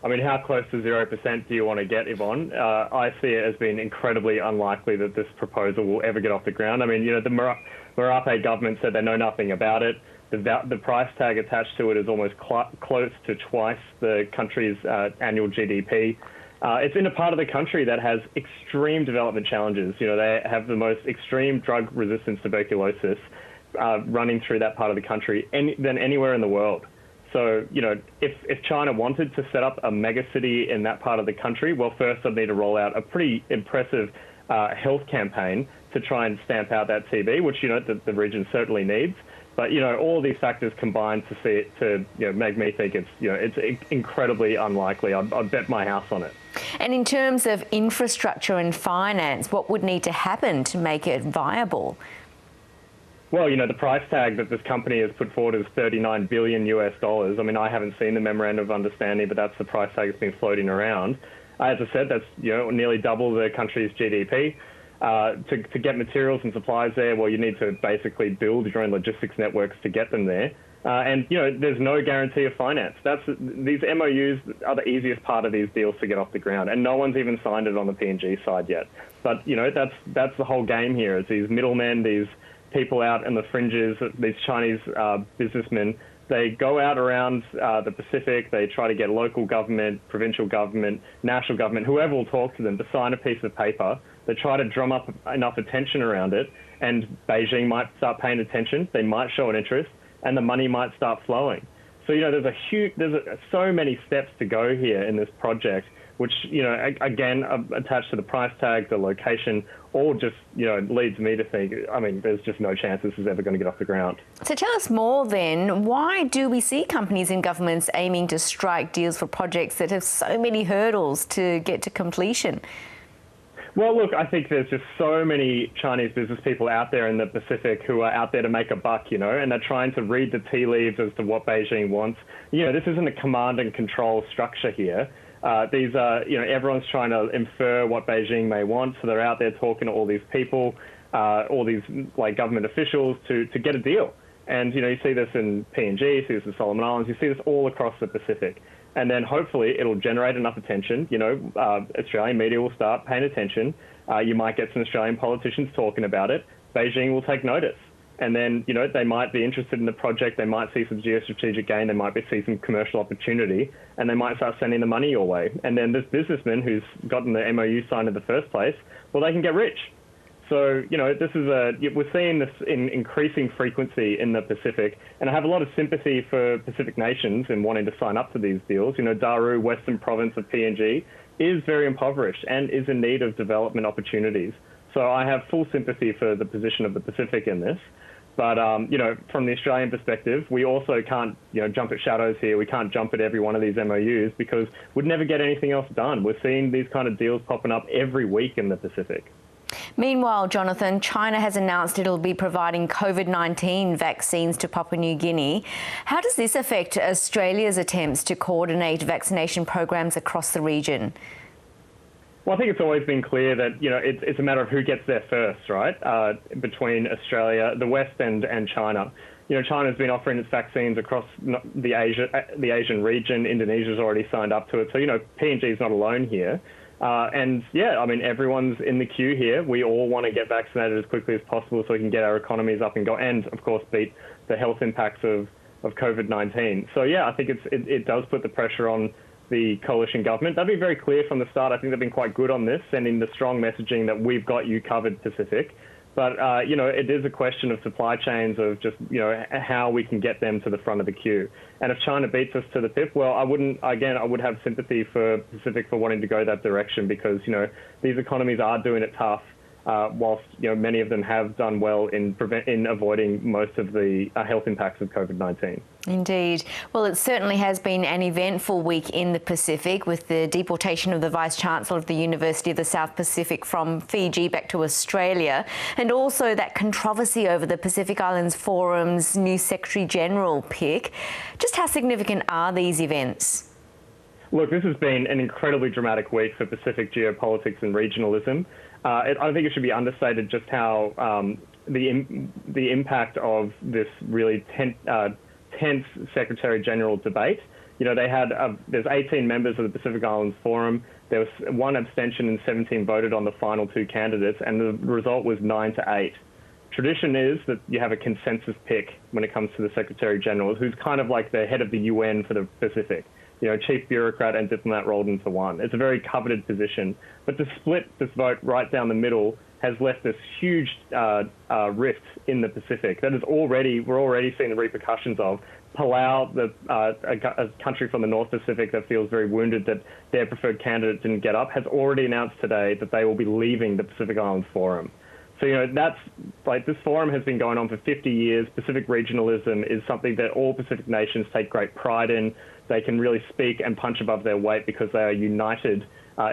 I mean, how close to 0% do you want to get, Yvonne? I see it as being incredibly unlikely that this proposal will ever get off the ground. I mean, the Marape government said they know nothing about it. The price tag attached to it is almost close to twice the country's annual GDP. It's in a part of the country that has extreme development challenges. They have the most extreme drug-resistant tuberculosis running through that part of the country than anywhere in the world. So, if China wanted to set up a megacity in that part of the country, well, first they'd need to roll out a pretty impressive health campaign to try and stamp out that TB, which, the region certainly needs. But, all these factors combined to make me think it's incredibly unlikely. I'd bet my house on it. And in terms of infrastructure and finance, what would need to happen to make it viable? Well, the price tag that this company has put forward is $39 billion US. I mean, I haven't seen the memorandum of understanding, but that's the price tag that's been floating around. As I said, that's nearly double the country's GDP. To get materials and supplies there, well, you need to basically build your own logistics networks to get them there. And there's no guarantee of finance. These MOUs are the easiest part of these deals to get off the ground, and no one's even signed it on the PNG side yet. But that's the whole game here. It's these middlemen, these people out in the fringes, these Chinese businessmen. They go out around the Pacific, they try to get local government, provincial government, national government, whoever will talk to them to sign a piece of paper. They try to drum up enough attention around it, and Beijing might start paying attention, they might show an interest, and the money might start flowing. So, there's so many steps to go here in this project, which, again, attached to the price tag, the location, all just, leads me to think, I mean, there's just no chance this is ever going to get off the ground. So tell us more then, why do we see companies and governments aiming to strike deals for projects that have so many hurdles to get to completion? Well, look, I think there's just so many Chinese business people out there in the Pacific who are out there to make a buck, and they're trying to read the tea leaves as to what Beijing wants. This isn't a command and control structure here. These are, everyone's trying to infer what Beijing may want, so they're out there talking to all these people, all these government officials to get a deal. And, you see this in PNG, you see this in Solomon Islands, you see this all across the Pacific. And then hopefully it'll generate enough attention. Australian media will start paying attention. You might get some Australian politicians talking about it. Beijing will take notice. And then, they might be interested in the project. They might see some geostrategic gain. They might see some commercial opportunity, and they might start sending the money your way. And then this businessman who's gotten the MOU signed in the first place, well, they can get rich. So, we're seeing this in increasing frequency in the Pacific, and I have a lot of sympathy for Pacific nations in wanting to sign up to these deals. Daru, Western Province of PNG, is very impoverished and is in need of development opportunities. So I have full sympathy for the position of the Pacific in this. But, from the Australian perspective, we also can't, jump at shadows here. We can't jump at every one of these MOUs because we'd never get anything else done. We're seeing these kind of deals popping up every week in the Pacific. Meanwhile, Jonathan, China has announced it'll be providing COVID-19 vaccines to Papua New Guinea. How does this affect Australia's attempts to coordinate vaccination programs across the region? Well, I think it's always been clear that, it's a matter of who gets there first, right, between Australia, the West and China. China's been offering its vaccines across the Asian region. Indonesia's already signed up to it. So, PNG is not alone here. Everyone's in the queue here. We all want to get vaccinated as quickly as possible so we can get our economies up and go and, of course, beat the health impacts of COVID-19. So, I think it does put the pressure on the coalition government. They've been very clear from the start. I think they've been quite good on this, sending the strong messaging that we've got you covered, Pacific. But, it is a question of supply chains, of just, how we can get them to the front of the queue. And if China beats us to the pip, well, I would have sympathy for Pacific for wanting to go that direction because, these economies are doing it tough, whilst, many of them have done well in avoiding most of the health impacts of COVID-19. Indeed. Well, it certainly has been an eventful week in the Pacific with the deportation of the Vice-Chancellor of the University of the South Pacific from Fiji back to Australia, and also that controversy over the Pacific Islands Forum's new Secretary-General pick. Just how significant are these events? Look, this has been an incredibly dramatic week for Pacific geopolitics and regionalism. I think it should be understated just how the impact of this really tense Secretary-General debate they had there's 18 members of the Pacific Islands Forum. There was one abstention and 17 voted on the final two candidates, and the result was 9-8. Tradition is that you have a consensus pick when it comes to the Secretary General, who's kind of like the head of the UN for the Pacific. Chief bureaucrat and diplomat rolled into one. It's a very coveted position. But to split this vote right down the middle has left this huge rift in the Pacific that we're already seeing the repercussions of. Palau, a country from the North Pacific that feels very wounded that their preferred candidate didn't get up, has already announced today that they will be leaving the Pacific Islands Forum. So, that's like this forum has been going on for 50 years. Pacific regionalism is something that all Pacific nations take great pride in. They can really speak and punch above their weight because they are united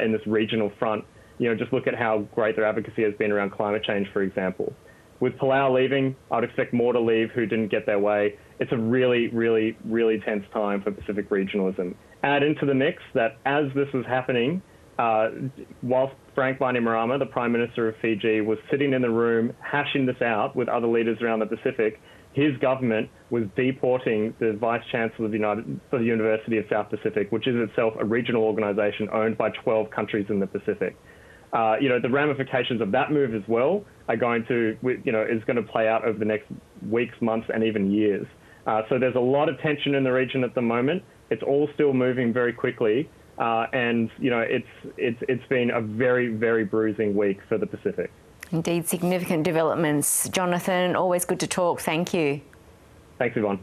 in this regional front. Just look at how great their advocacy has been around climate change, for example. With Palau leaving, I'd expect more to leave who didn't get their way. It's a really, really, really tense time for Pacific regionalism. Add into the mix that as this was happening, whilst Frank Bainimarama, the Prime Minister of Fiji, was sitting in the room hashing this out with other leaders around the Pacific, his government was deporting the Vice Chancellor for the University of South Pacific, which is itself a regional organisation owned by 12 countries in the Pacific. The ramifications of that move as well are going to play out over the next weeks, months, and even years. So there's a lot of tension in the region at the moment. It's all still moving very quickly. And it's been a very, very bruising week for the Pacific. Indeed, significant developments. Jonathan, always good to talk. Thank you. Thanks, Yvonne.